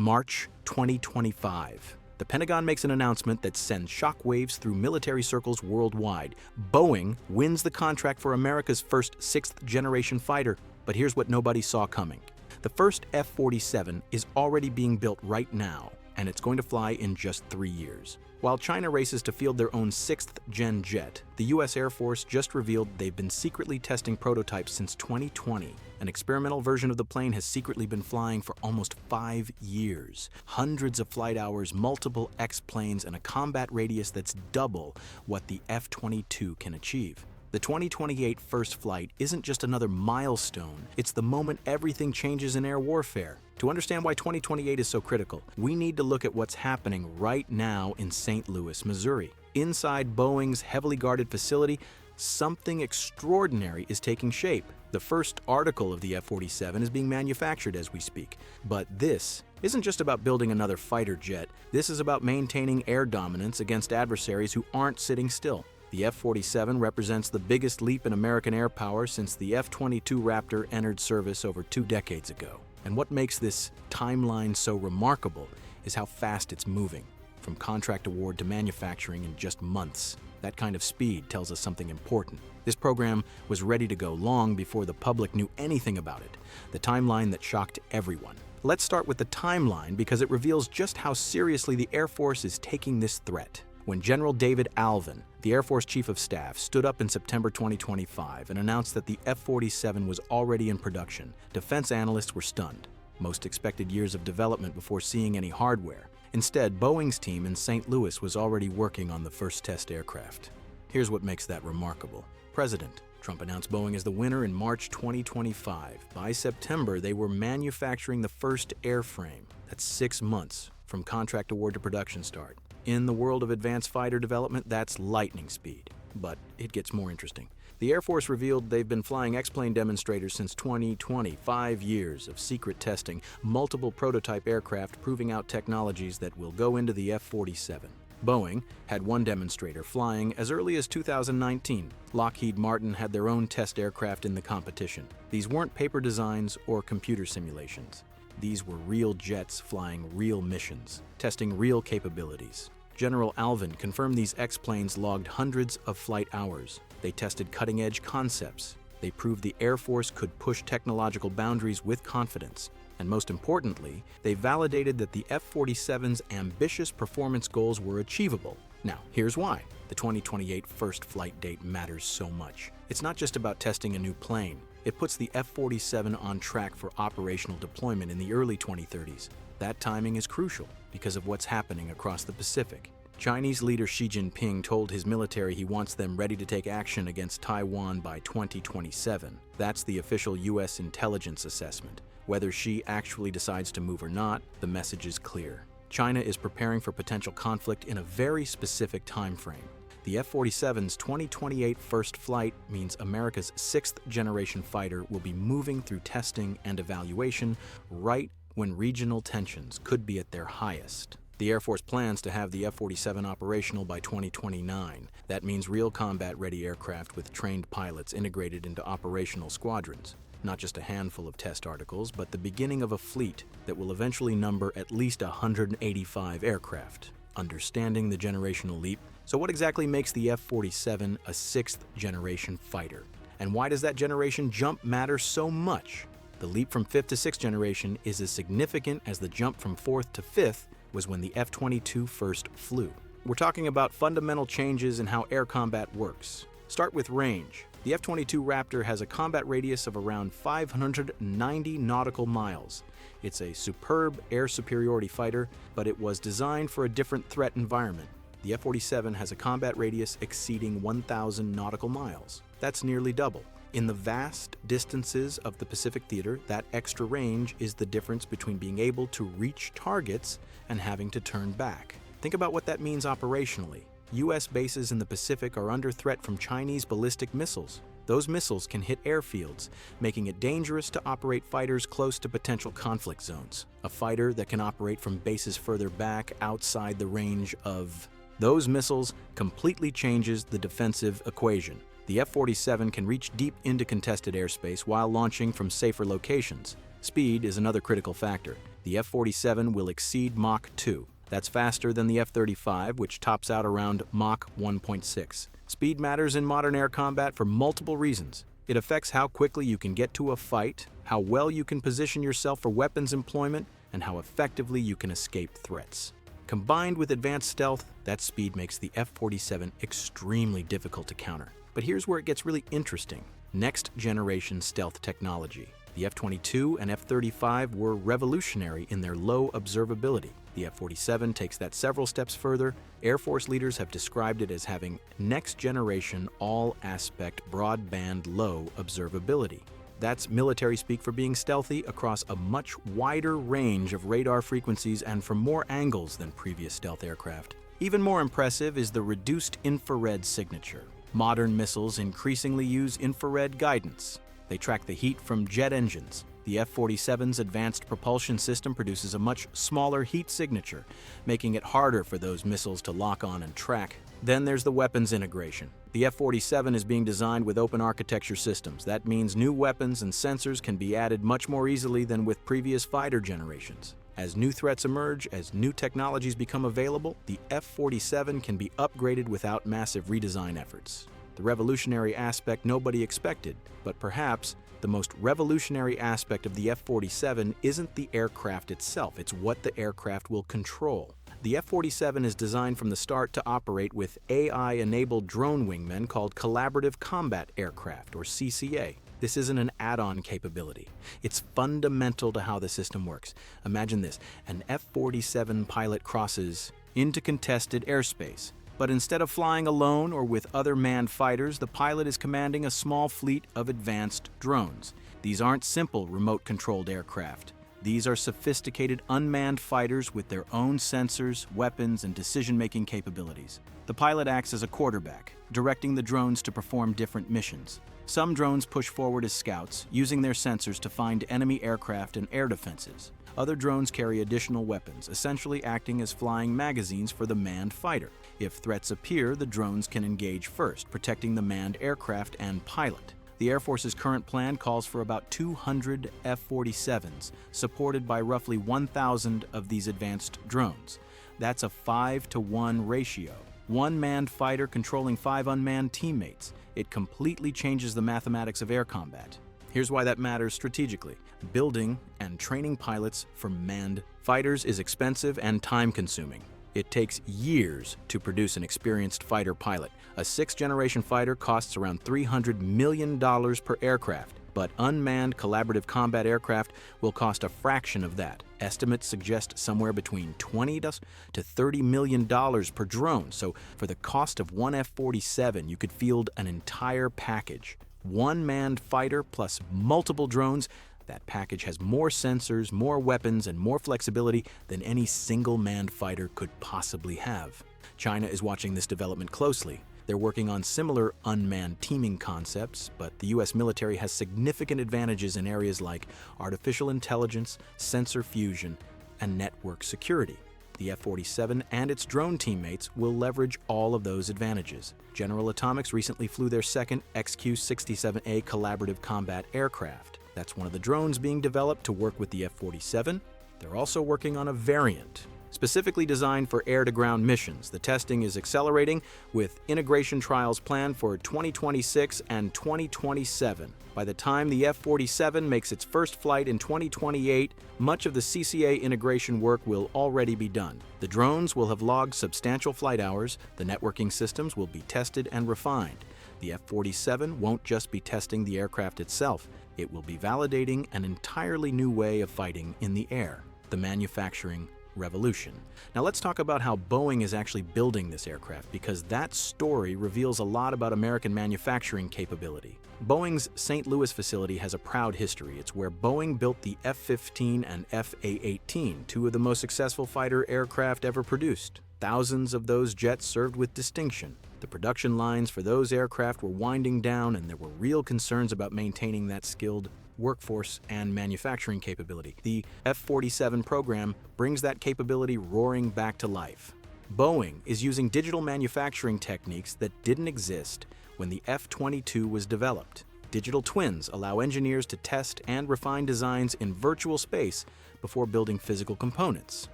March 2025. The Pentagon makes an announcement that sends shockwaves through military circles worldwide. Boeing wins the contract for America's first sixth-generation fighter, but here's what nobody saw coming. The first F-47 is already being built right now, and it's going to fly in just 3 years. While China races to field their own sixth-gen jet, the U.S. Air Force just revealed they've been secretly testing prototypes since 2020. An experimental version of the plane has secretly been flying for almost 5 years. Hundreds of flight hours, multiple X-planes, and a combat radius that's double what the F-22 can achieve. The 2028 first flight isn't just another milestone, it's the moment everything changes in air warfare. To understand why 2028 is so critical, we need to look at what's happening right now in St. Louis, Missouri. Inside Boeing's heavily guarded facility, something extraordinary is taking shape. The first article of the F-47 is being manufactured as we speak. But this isn't just about building another fighter jet, this is about maintaining air dominance against adversaries who aren't sitting still. The F-47 represents the biggest leap in American air power since the F-22 Raptor entered service over 2 decades ago. And what makes this timeline so remarkable is how fast it's moving, from contract award to manufacturing in just months. That kind of speed tells us something important. This program was ready to go long before the public knew anything about it, the timeline that shocked everyone. Let's start with the timeline because it reveals just how seriously the Air Force is taking this threat. When General David Alvin, the Air Force Chief of Staff, stood up in September 2025 and announced that the F-47 was already in production, defense analysts were stunned. Most expected years of development before seeing any hardware. Instead, Boeing's team in St. Louis was already working on the first test aircraft. Here's what makes that remarkable. President Trump announced Boeing as the winner in March 2025. By September, they were manufacturing the first airframe. That's 6 months from contract award to production start. In the world of advanced fighter development, that's lightning speed. But it gets more interesting. The Air Force revealed they've been flying X-plane demonstrators since 2020, 5 years of secret testing, multiple prototype aircraft proving out technologies that will go into the F-47. Boeing had one demonstrator flying as early as 2019. Lockheed Martin had their own test aircraft in the competition. These weren't paper designs or computer simulations. These were real jets flying real missions, testing real capabilities. General Alvin confirmed these X-planes logged hundreds of flight hours. They tested cutting-edge concepts. They proved the Air Force could push technological boundaries with confidence. And most importantly, they validated that the F-47's ambitious performance goals were achievable. Now, here's why the 2028 first flight date matters so much. It's not just about testing a new plane. It puts the F-47 on track for operational deployment in the early 2030s. That timing is crucial because of what's happening across the Pacific. Chinese leader Xi Jinping told his military he wants them ready to take action against Taiwan by 2027. That's the official U.S. intelligence assessment. Whether Xi actually decides to move or not, the message is clear. China is preparing for potential conflict in a very specific time frame. The F-47's 2028 first flight means America's sixth-generation fighter will be moving through testing and evaluation right when regional tensions could be at their highest. The Air Force plans to have the F-47 operational by 2029. That means real combat-ready aircraft with trained pilots integrated into operational squadrons. Not just a handful of test articles, but the beginning of a fleet that will eventually number at least 185 aircraft. Understanding the generational leap. So what exactly makes the F-47 a sixth-generation fighter? And why does that generation jump matter so much? The leap from 5th to 6th generation is as significant as the jump from 4th to 5th was when the F-22 first flew. We're talking about fundamental changes in how air combat works. Start with range. The F-22 Raptor has a combat radius of around 590 nautical miles. It's a superb air superiority fighter, but it was designed for a different threat environment. The F-47 has a combat radius exceeding 1,000 nautical miles. That's nearly double. In the vast distances of the Pacific Theater, that extra range is the difference between being able to reach targets and having to turn back. Think about what that means operationally. U.S. bases in the Pacific are under threat from Chinese ballistic missiles. Those missiles can hit airfields, making it dangerous to operate fighters close to potential conflict zones. A fighter that can operate from bases further back outside the range of those missiles completely changes the defensive equation. The F-47 can reach deep into contested airspace while launching from safer locations. Speed is another critical factor. The The F-47 will exceed Mach 2. That's faster than the F-35, which tops out around Mach 1.6. Speed matters in modern air combat for multiple reasons. It affects how quickly you can get to a fight, how well you can position yourself for weapons employment, and how effectively you can escape threats. Combined with advanced stealth, that speed makes the F-47 extremely difficult to counter. But here's where it gets really interesting. Next-generation stealth technology. The F-22 and F-35 were revolutionary in their low observability. The F-47 takes that several steps further. Air Force leaders have described it as having next-generation, all-aspect, broadband low observability. That's military speak for being stealthy across a much wider range of radar frequencies and from more angles than previous stealth aircraft. Even more impressive is the reduced infrared signature. Modern missiles increasingly use infrared guidance. They track the heat from jet engines. The F-47's advanced propulsion system produces a much smaller heat signature, making it harder for those missiles to lock on and track. Then there's the weapons integration. The F-47 is being designed with open architecture systems. That means new weapons and sensors can be added much more easily than with previous fighter generations. As new threats emerge, as new technologies become available, the F-47 can be upgraded without massive redesign efforts. The revolutionary aspect nobody expected, but perhaps the most revolutionary aspect of the F-47 isn't the aircraft itself, it's what the aircraft will control. The F-47 is designed from the start to operate with AI-enabled drone wingmen called Collaborative Combat Aircraft, or CCA. This isn't an add-on capability. It's fundamental to how the system works. Imagine this, an F-47 pilot crosses into contested airspace. But instead of flying alone or with other manned fighters, the pilot is commanding a small fleet of advanced drones. These aren't simple remote-controlled aircraft. These are sophisticated unmanned fighters with their own sensors, weapons, and decision-making capabilities. The pilot acts as a quarterback, directing the drones to perform different missions. Some drones push forward as scouts, using their sensors to find enemy aircraft and air defenses. Other drones carry additional weapons, essentially acting as flying magazines for the manned fighter. If threats appear, the drones can engage first, protecting the manned aircraft and pilot. The Air Force's current plan calls for about 200 F-47s, supported by roughly 1,000 of these advanced drones. That's a 5-to-1 ratio. One manned fighter controlling 5 unmanned teammates. It completely changes the mathematics of air combat. Here's why that matters strategically. Building and training pilots for manned fighters is expensive and time-consuming. It takes years to produce an experienced fighter pilot. A 6th-generation fighter costs around $300 million per aircraft, but unmanned collaborative combat aircraft will cost a fraction of that. Estimates suggest somewhere between $20 to $30 million per drone, so for the cost of one F-47, you could field an entire package. One manned fighter plus multiple drones. That package has more sensors, more weapons, and more flexibility than any single manned fighter could possibly have. China is watching this development closely. They're working on similar unmanned teaming concepts, but the US military has significant advantages in areas like artificial intelligence, sensor fusion, and network security. The F-47 and its drone teammates will leverage all of those advantages. General Atomics recently flew their second XQ-67A collaborative combat aircraft. That's one of the drones being developed to work with the F-47. They're also working on a variant, specifically designed for air-to-ground missions. The testing is accelerating, with integration trials planned for 2026 and 2027. By the time the F-47 makes its first flight in 2028, much of the CCA integration work will already be done. The drones will have logged substantial flight hours, the networking systems will be tested and refined. The F-47 won't just be testing the aircraft itself, it will be validating an entirely new way of fighting in the air, the manufacturing revolution. Now let's talk about how Boeing is actually building this aircraft, because that story reveals a lot about American manufacturing capability. Boeing's St. Louis facility has a proud history. It's where Boeing built the F-15 and F-A-18, two of the most successful fighter aircraft ever produced. Thousands of those jets served with distinction. The production lines for those aircraft were winding down, and there were real concerns about maintaining that skilled workforce and manufacturing capability. The F-47 program brings that capability roaring back to life. Boeing is using digital manufacturing techniques that didn't exist when the F-22 was developed. Digital twins allow engineers to test and refine designs in virtual space before building physical components.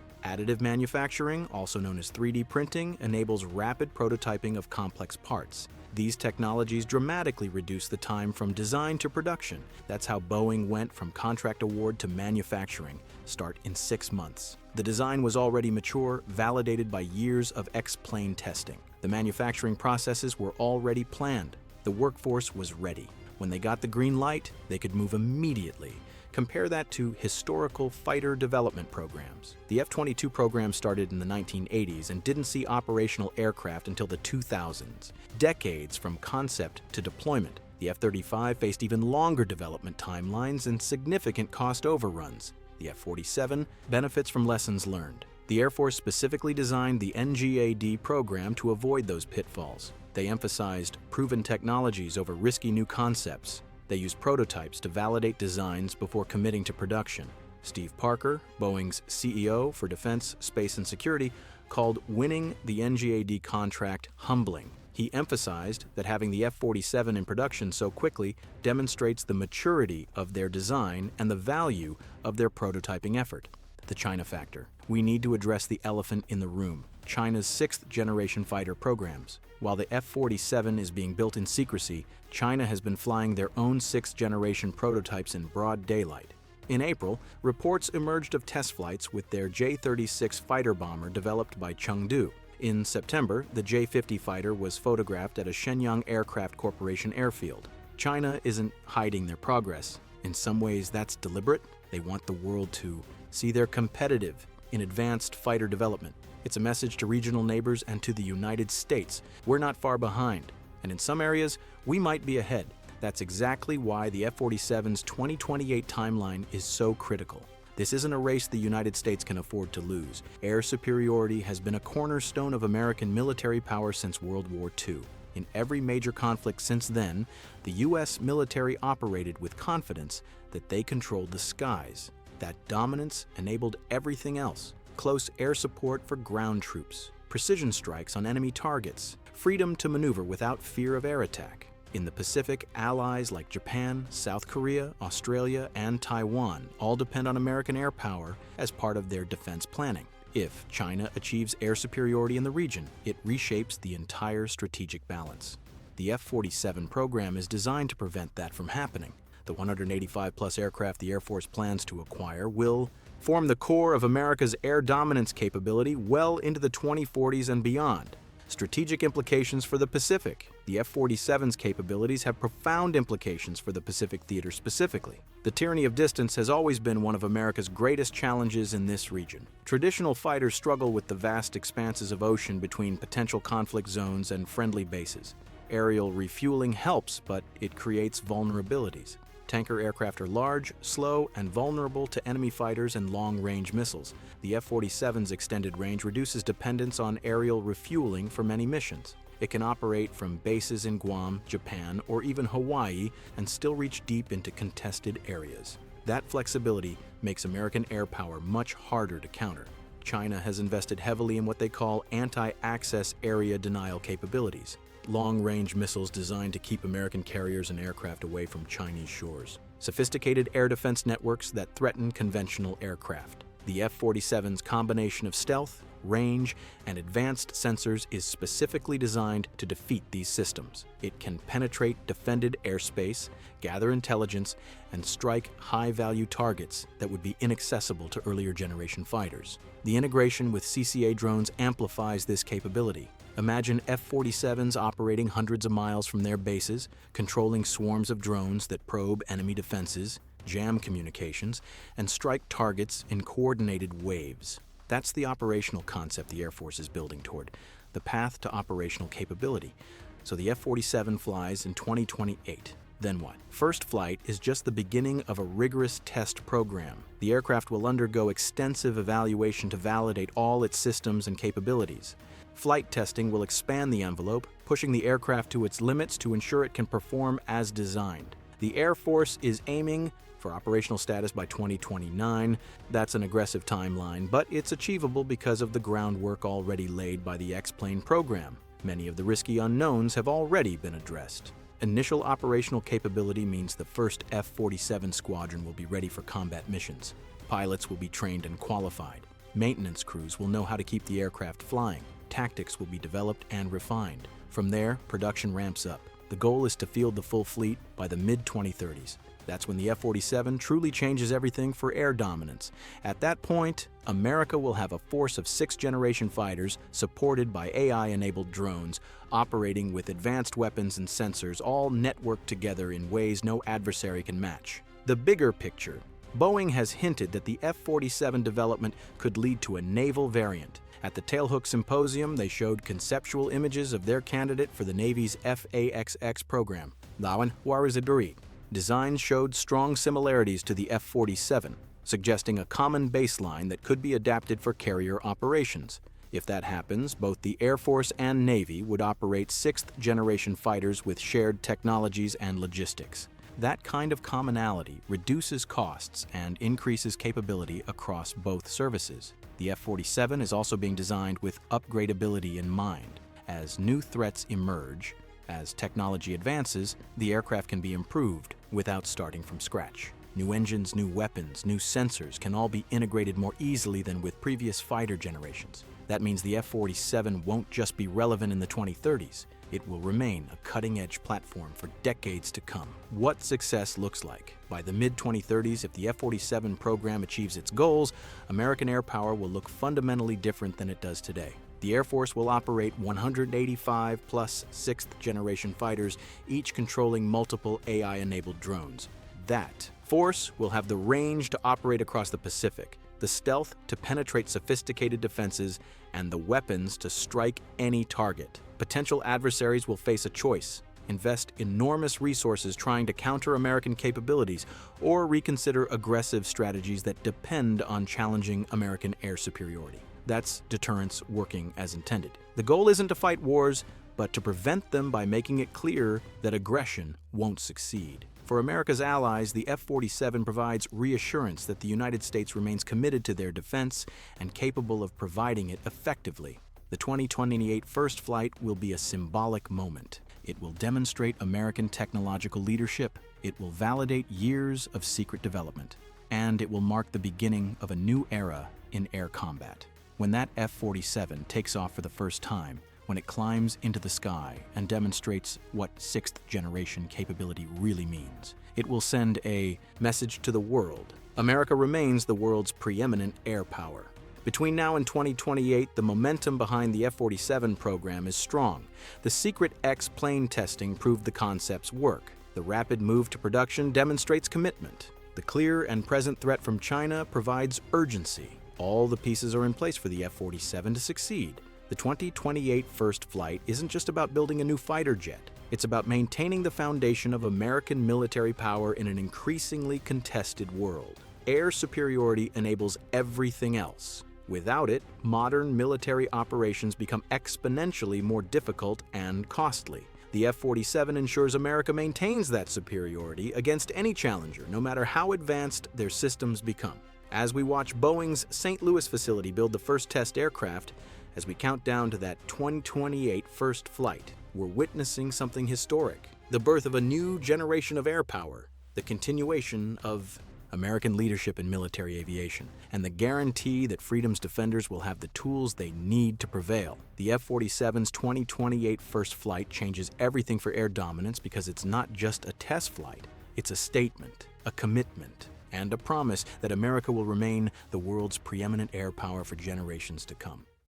Additive manufacturing, also known as 3D printing, enables rapid prototyping of complex parts. These technologies dramatically reduce the time from design to production. That's how Boeing went from contract award to manufacturing, start in 6 months. The design was already mature, validated by years of X-plane testing. The manufacturing processes were already planned. The workforce was ready. When they got the green light, they could move immediately. Compare that to historical fighter development programs. The F-22 program started in the 1980s and didn't see operational aircraft until the 2000s. Decades from concept to deployment. The F-35 faced even longer development timelines and significant cost overruns. The F-47 benefits from lessons learned. The Air Force specifically designed the NGAD program to avoid those pitfalls. They emphasized proven technologies over risky new concepts. They used prototypes to validate designs before committing to production. Steve Parker, Boeing's CEO for Defense, Space, and Security, called winning the NGAD contract humbling. He emphasized that having the F-47 in production so quickly demonstrates the maturity of their design and the value of their prototyping effort. The China factor. We need to address the elephant in the room, China's 6th-generation fighter programs. While the F-47 is being built in secrecy, China has been flying their own 6th-generation prototypes in broad daylight. In April, reports emerged of test flights with their J-36 fighter bomber developed by Chengdu. In September, the J-50 fighter was photographed at a Shenyang Aircraft Corporation airfield. China isn't hiding their progress. In some ways, that's deliberate. They want the world to see they're competitive in advanced fighter development. It's a message to regional neighbors and to the United States. We're not far behind, and in some areas, we might be ahead. That's exactly why the F-47's 2028 timeline is so critical. This isn't a race the United States can afford to lose. Air superiority has been a cornerstone of American military power since World War II. In every major conflict since then, the U.S. military operated with confidence that they controlled the skies. That dominance enabled everything else. Close air support for ground troops, precision strikes on enemy targets, freedom to maneuver without fear of air attack. In the Pacific, allies like Japan, South Korea, Australia, and Taiwan all depend on American air power as part of their defense planning. If China achieves air superiority in the region, it reshapes the entire strategic balance. The F-47 program is designed to prevent that from happening. The 185-plus aircraft the Air Force plans to acquire will form the core of America's air dominance capability well into the 2040s and beyond. Strategic implications for the Pacific. The F-47's capabilities have profound implications for the Pacific theater specifically. The tyranny of distance has always been one of America's greatest challenges in this region. Traditional fighters struggle with the vast expanses of ocean between potential conflict zones and friendly bases. Aerial refueling helps, but it creates vulnerabilities. Tanker aircraft are large, slow, and vulnerable to enemy fighters and long-range missiles. The F-47's extended range reduces dependence on aerial refueling for many missions. It can operate from bases in Guam, Japan, or even Hawaii and still reach deep into contested areas. That flexibility makes American air power much harder to counter. China has invested heavily in what they call anti-access area denial capabilities. Long-range missiles designed to keep American carriers and aircraft away from Chinese shores. Sophisticated air defense networks that threaten conventional aircraft. The F-47's combination of stealth, range, and advanced sensors is specifically designed to defeat these systems. It can penetrate defended airspace, gather intelligence, and strike high-value targets that would be inaccessible to earlier generation fighters. The integration with CCA drones amplifies this capability. Imagine F-47s operating hundreds of miles from their bases, controlling swarms of drones that probe enemy defenses, jam communications, and strike targets in coordinated waves. That's the operational concept the Air Force is building toward, the path to operational capability. So the F-47 flies in 2028. Then what? First flight is just the beginning of a rigorous test program. The aircraft will undergo extensive evaluation to validate all its systems and capabilities. Flight testing will expand the envelope, pushing the aircraft to its limits to ensure it can perform as designed. The Air Force is aiming for operational status by 2029. That's an aggressive timeline, but it's achievable because of the groundwork already laid by the X-plane program. Many of the risky unknowns have already been addressed. initial operational capability means the first F-47 squadron will be ready for combat missions. Pilots will be trained and qualified. Maintenance crews will know how to keep the aircraft flying. Tactics will be developed and refined. From there, production ramps up. The goal is to field the full fleet by the mid-2030s. That's when the F-47 truly changes everything for air dominance. At that point, America will have a force of 6th-generation fighters supported by AI-enabled drones, operating with advanced weapons and sensors, all networked together in ways no adversary can match. The bigger picture: Boeing has hinted that the F-47 development could lead to a naval variant. At the Tailhook Symposium, they showed conceptual images of their candidate for the Navy's F/A-XX program. Lawan Wariziduri. Designs showed strong similarities to the F-47, suggesting a common baseline that could be adapted for carrier operations. If that happens, both the Air Force and Navy would operate 6th-generation fighters with shared technologies and logistics. That kind of commonality reduces costs and increases capability across both services. The F-47 is also being designed with upgradability in mind. As new threats emerge, as technology advances, the aircraft can be improved without starting from scratch. New engines, new weapons, new sensors can all be integrated more easily than with previous fighter generations. That means the F-47 won't just be relevant in the 2030s. It will remain a cutting-edge platform for decades to come. What success looks like. By the mid-2030s, if the F-47 program achieves its goals, American air power will look fundamentally different than it does today. The Air Force will operate 185 plus 6th-generation fighters, each controlling multiple AI-enabled drones. That force will have the range to operate across the Pacific, the stealth to penetrate sophisticated defenses, and the weapons to strike any target. Potential adversaries will face a choice: invest enormous resources trying to counter American capabilities, or reconsider aggressive strategies that depend on challenging American air superiority. That's deterrence working as intended. The goal isn't to fight wars, but to prevent them by making it clear that aggression won't succeed. For America's allies, the F-47 provides reassurance that the United States remains committed to their defense and capable of providing it effectively. The 2028 first flight will be a symbolic moment. It will demonstrate American technological leadership, it will validate years of secret development, and it will mark the beginning of a new era in air combat. When that F-47 takes off for the first time, when it climbs into the sky and demonstrates what 6th-generation capability really means, it will send a message to the world. America remains the world's preeminent air power. Between now and 2028, the momentum behind the F-47 program is strong. The Secret X plane testing proved the concept's work. The rapid move to production demonstrates commitment. The clear and present threat from China provides urgency. All the pieces are in place for the F-47 to succeed. The 2028 first flight isn't just about building a new fighter jet. It's about maintaining the foundation of American military power in an increasingly contested world. Air superiority enables everything else. Without it, modern military operations become exponentially more difficult and costly. The F-47 ensures America maintains that superiority against any challenger, no matter how advanced their systems become. As we watch Boeing's St. Louis facility build the first test aircraft, as we count down to that 2028 first flight, we're witnessing something historic: the birth of a new generation of air power, the continuation of American leadership in military aviation, and the guarantee that freedom's defenders will have the tools they need to prevail. The F-47's 2028 first flight changes everything for air dominance because it's not just a test flight, it's a statement, a commitment, and a promise that America will remain the world's preeminent air power for generations to come.